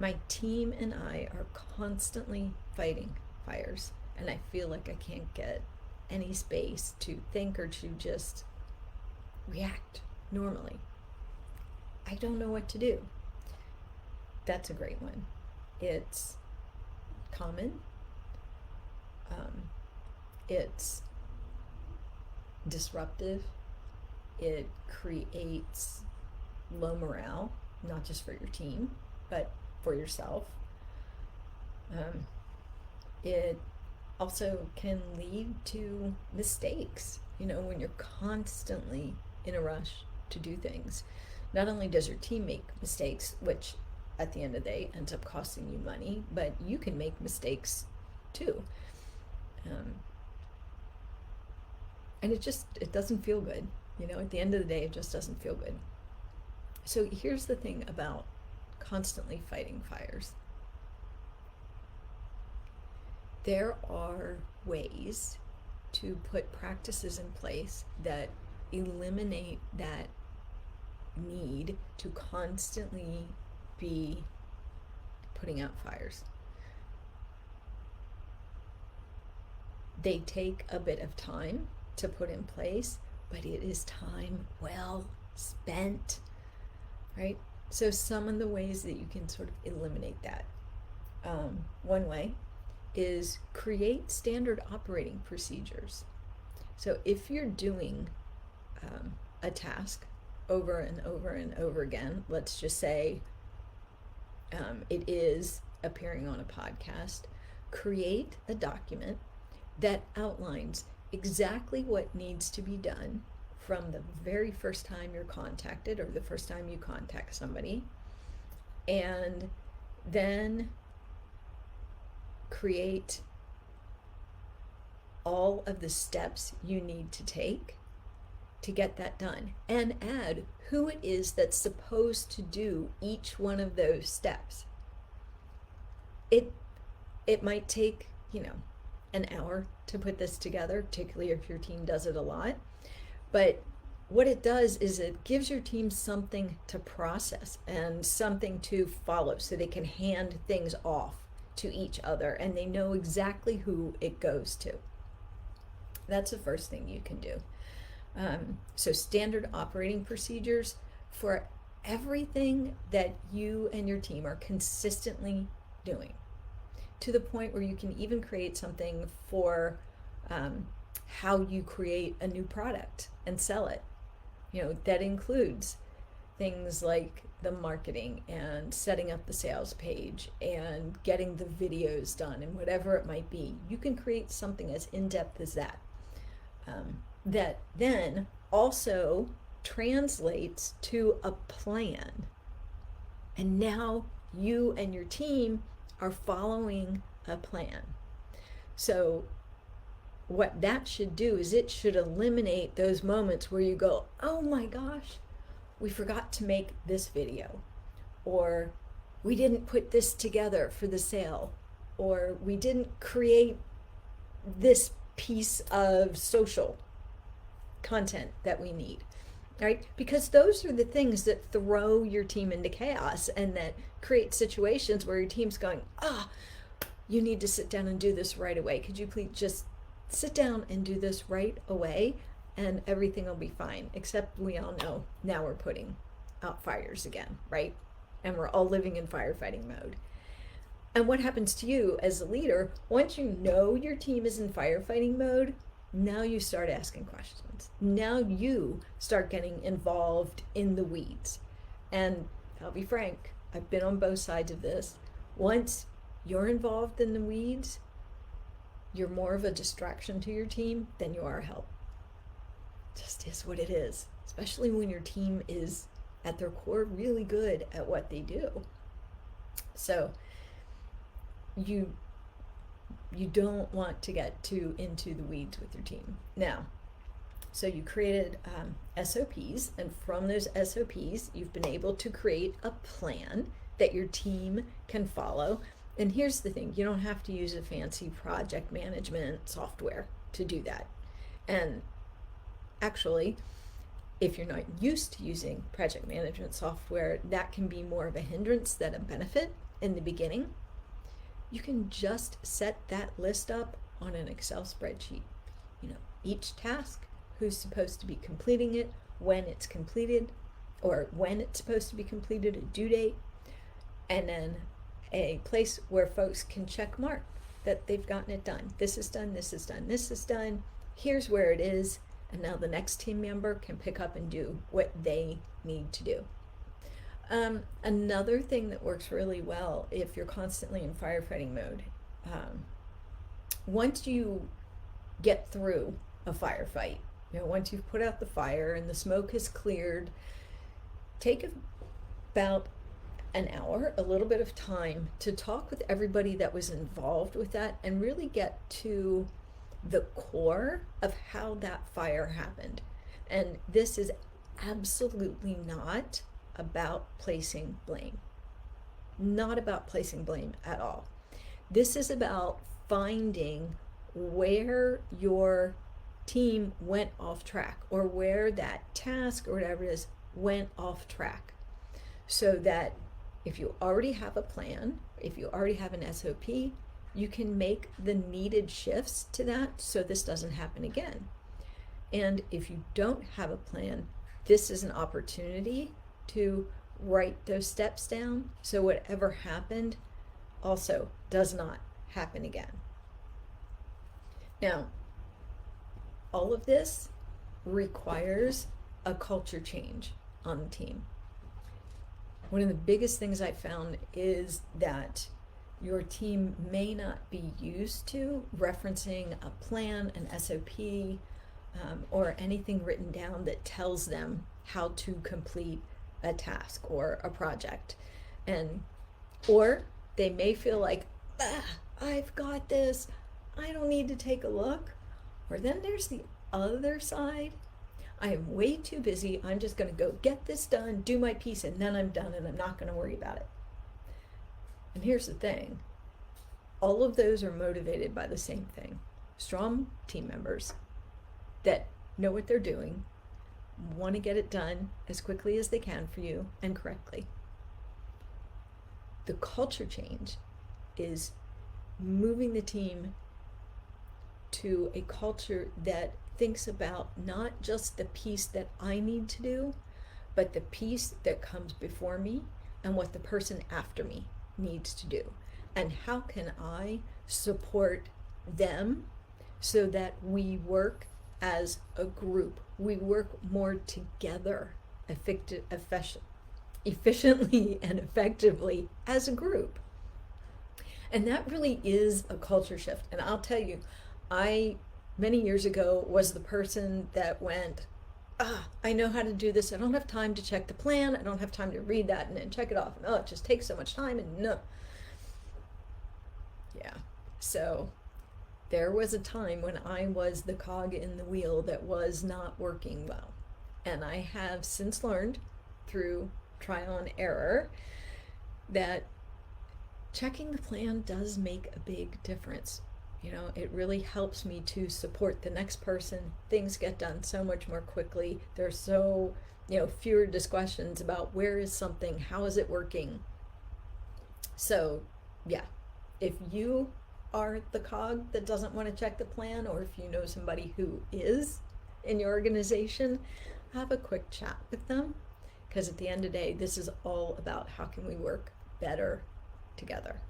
My team and I are constantly fighting fires, and I feel like I can't get any space to think or to just react normally. I don't know what to do. That's a great one. It's common, um, it's disruptive, it creates low morale, not just for your team, but for yourself. Um, it also can lead to mistakes, when you're constantly in a rush to do things. Not only does your team make mistakes, which at the end of the day ends up costing you money, but you can make mistakes too. Um, and it doesn't feel good. At the end of the day, it just doesn't feel good. So here's the thing about constantly fighting fires. There are ways to put practices in place that eliminate that need to constantly be putting out fires. They take a bit of time to put in place, but it is time well spent, right? So some of the ways that you can sort of eliminate that. One way is create standard operating procedures. So if you're doing a task over and over and over again, let's just say it is appearing on a podcast, create a document that outlines exactly what needs to be done from the very first time you're contacted or the first time you contact somebody, and then create all of the steps you need to take to get that done, and add who it is that's supposed to do each one of those steps. It might take, an hour to put this together, particularly if your team does it a lot. But what it does is it gives your team something to process and something to follow so they can hand things off to each other and they know exactly who it goes to. That's the first thing you can do. So standard operating procedures for everything that you and your team are consistently doing, to the point where you can even create something for how you create a new product and sell it. That includes things like the marketing and setting up the sales page and getting the videos done and whatever it might be. You can create something as in-depth as that. That then also translates to a plan. And now you and your team are following a plan. So what that should do is it should eliminate those moments where you go, oh my gosh, we forgot to make this video, or we didn't put this together for the sale, or we didn't create this piece of social content that we need, right? Because those are the things that throw your team into chaos and that create situations where your team's going, you need to sit down and do this right away. Could you please just sit down and do this right away and everything will be fine? Except we all know now we're putting out fires again, right? And we're all living in firefighting mode. And what happens to you as a leader, once you know your team is in firefighting mode, now you start asking questions. Now you start getting involved in the weeds. And I'll be frank, I've been on both sides of this. Once you're involved in the weeds, you're more of a distraction to your team than you are a help. It just is what it is, especially when your team is at their core really good at what they do. So you don't want to get too into the weeds with your team. Now, so you created SOPs, and from those SOPs, you've been able to create a plan that your team can follow. And here's the thing, you don't have to use a fancy project management software to do that. And actually, if you're not used to using project management software, that can be more of a hindrance than a benefit. in the beginning, you can just set that list up on an Excel spreadsheet. Each task, who's supposed to be completing it, when it's completed, or when it's supposed to be completed, a due date, and then a place where folks can check mark that they've gotten it done. This is done, this is done, this is done. Here's where it is, and now the next team member can pick up and do what they need to do. Another thing that works really well if you're constantly in firefighting mode, once you get through a firefight, once you've put out the fire and the smoke has cleared, take about an hour, a little bit of time to talk with everybody that was involved with that and really get to the core of how that fire happened. And this is absolutely not about placing blame. Not about placing blame at all. This is about finding where your team went off track, or where that task or whatever it is went off track, so that if you already have a plan, if you already have an SOP, you can make the needed shifts to that so this doesn't happen again. And if you don't have a plan, this is an opportunity to write those steps down so whatever happened also does not happen again. Now, all of this requires a culture change on the team. One of the biggest things I found is that your team may not be used to referencing a plan, an SOP, or anything written down that tells them how to complete a task or a project. Or they may feel like, I've got this, I don't need to take a look. Or then there's the other side. I am way too busy. I'm just going to go get this done, do my piece, and then I'm done and I'm not going to worry about it. And here's the thing. All of those are motivated by the same thing. Strong team members that know what they're doing, want to get it done as quickly as they can for you and correctly. The culture change is moving the team to a culture that thinks about not just the piece that I need to do, but the piece that comes before me and what the person after me needs to do. And how can I support them so that we work as a group? We work more together efficiently and effectively as a group. And that really is a culture shift. And I'll tell you, I, many years ago, was the person that went, I know how to do this. I don't have time to check the plan. I don't have time to read that and then check it off. And it just takes so much time. And no. Yeah. So there was a time when I was the cog in the wheel that was not working well. And I have since learned through trial and error that checking the plan does make a big difference. It really helps me to support the next person. Things get done so much more quickly. There's so, fewer discussions about where is something, how is it working. So, yeah, if you are the cog that doesn't want to check the plan, or if you know somebody who is in your organization, have a quick chat with them, because at the end of the day, this is all about how can we work better together.